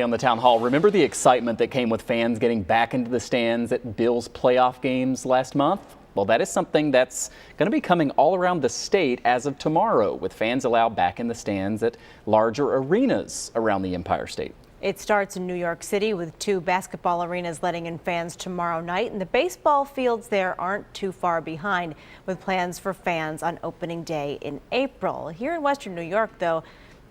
On the town hall, remember the excitement that came with fans getting back into the stands at Bills playoff games last month? Well, that is something that's going to be coming all around the state as of tomorrow, with fans allowed back in the stands at larger arenas around the Empire State. It starts in New York City with 2 basketball arenas letting in fans tomorrow night, and the baseball fields there aren't too far behind, with plans for fans on opening day in April. Here in Western New York, though,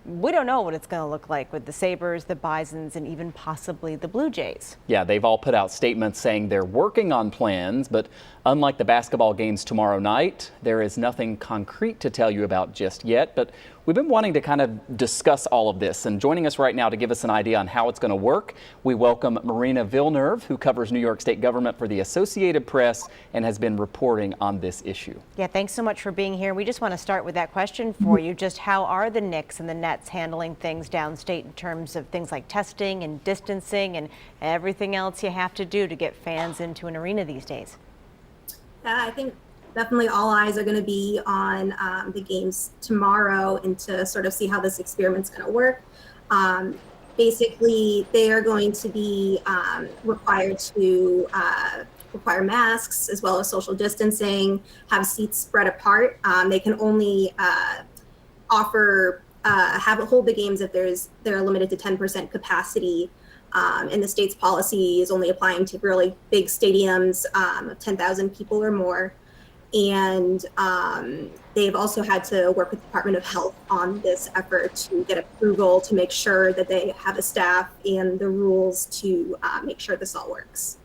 we don't know what it's going to look like with the Sabres, the Bisons, and even possibly the Blue Jays. Yeah, they've all put out statements saying they're working on plans, but unlike the basketball games tomorrow night, there is nothing concrete to tell you about just yet. But we've been wanting to kind of discuss all of this, and joining us right now to give us an idea on how it's going to work, we welcome Marina Villeneuve, who covers New York State government for the Associated Press and has been reporting on this issue. Yeah, thanks so much for being here. We just want to start with that question for you. Just how are the Knicks and the Nets handling things downstate in terms of things like testing and distancing and everything else you have to do to get fans into an arena these days? I think definitely all eyes are going to be on the games tomorrow and to sort of see how this experiment's going to work. Basically, they are going to be required to require masks as well as social distancing, have seats spread apart. They can only hold the games if they're limited to 10% capacity. And the state's policy is only applying to really big stadiums of 10,000 people or more. And they've also had to work with the Department of Health on this effort to get approval to make sure that they have the staff and the rules to make sure this all works.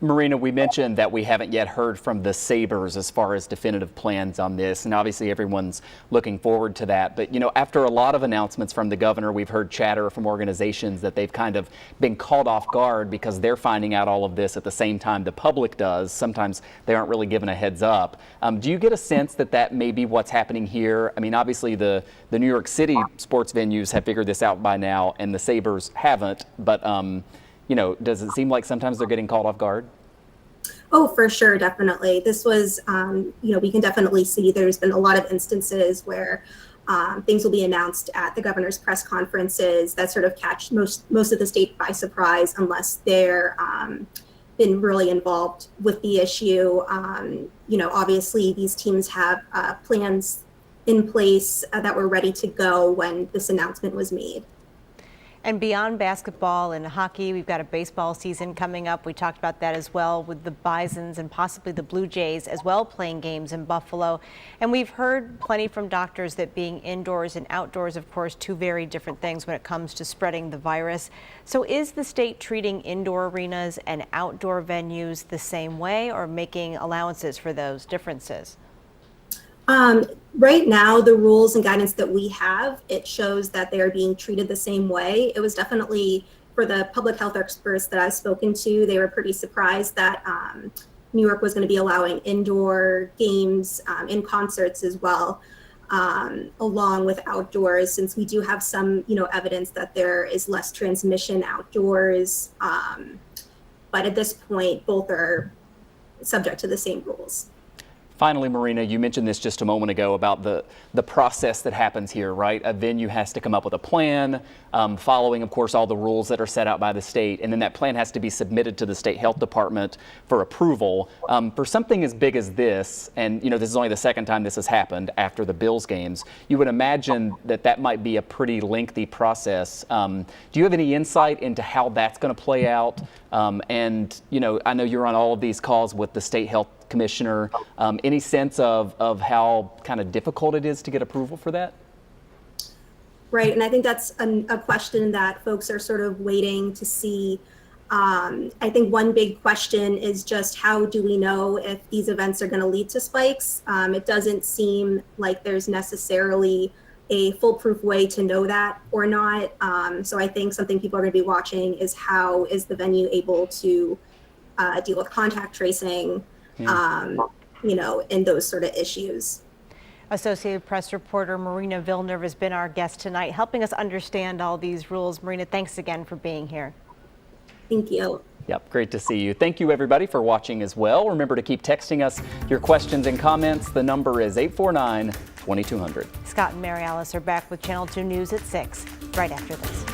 Marina, we mentioned that we haven't yet heard from the Sabres as far as definitive plans on this, and obviously everyone's looking forward to that. But, you know, after a lot of announcements from the governor, we've heard chatter from organizations that they've kind of been caught off guard because they're finding out all of this at the same time the public does. Sometimes they aren't really given a heads up. Do you get a sense that that may be what's happening here? I mean, obviously the New York City sports venues have figured this out by now, and the Sabres haven't, but you know, does it seem like sometimes they're getting caught off guard? Oh, for sure, definitely. This was, you know, we can definitely see there's been a lot of instances where things will be announced at the governor's press conferences that sort of catch most of the state by surprise unless they're been really involved with the issue. You know, obviously these teams have plans in place that were ready to go when this announcement was made. And beyond basketball and hockey, we've got a baseball season coming up. We talked about that as well with the Bisons and possibly the Blue Jays as well playing games in Buffalo. And we've heard plenty from doctors that being indoors and outdoors, of course, 2 very different things when it comes to spreading the virus. So is the state treating indoor arenas and outdoor venues the same way or making allowances for those differences? Right now, the rules and guidance that we have, it shows that they are being treated the same way. It was definitely, for the public health experts that I've spoken to, they were pretty surprised that New York was going to be allowing indoor games in concerts as well, along with outdoors, since we do have some, you know, evidence that there is less transmission outdoors. But at this point, both are subject to the same rules. Finally, Marina, you mentioned this just a moment ago about the process that happens here, right? A venue has to come up with a plan, following, of course, all the rules that are set out by the state, and then that plan has to be submitted to the state health department for approval. For something as big as this, and you know, this is only the second time this has happened after the Bills games, you would imagine that that might be a pretty lengthy process. Do you have any insight into how that's going to play out? And you know, I know you're on all of these calls with the state health commissioner. Any sense of how kind of difficult it is to get approval for that? Right, and I think that's a question that folks are sort of waiting to see. I think one big question is just how do we know if these events are going to lead to spikes? It doesn't seem like there's necessarily a foolproof way to know that or not. So I think something people are going to be watching is how is the venue able to deal with contact tracing, you know, and those sort of issues. Associated Press reporter Marina Villeneuve has been our guest tonight, helping us understand all these rules. Marina, thanks again for being here. Thank you. Yep, great to see you. Thank you, everybody, for watching as well. Remember to keep texting us your questions and comments. The number is 849-2200. Scott and Mary Alice are back with Channel 2 News at 6, right after this.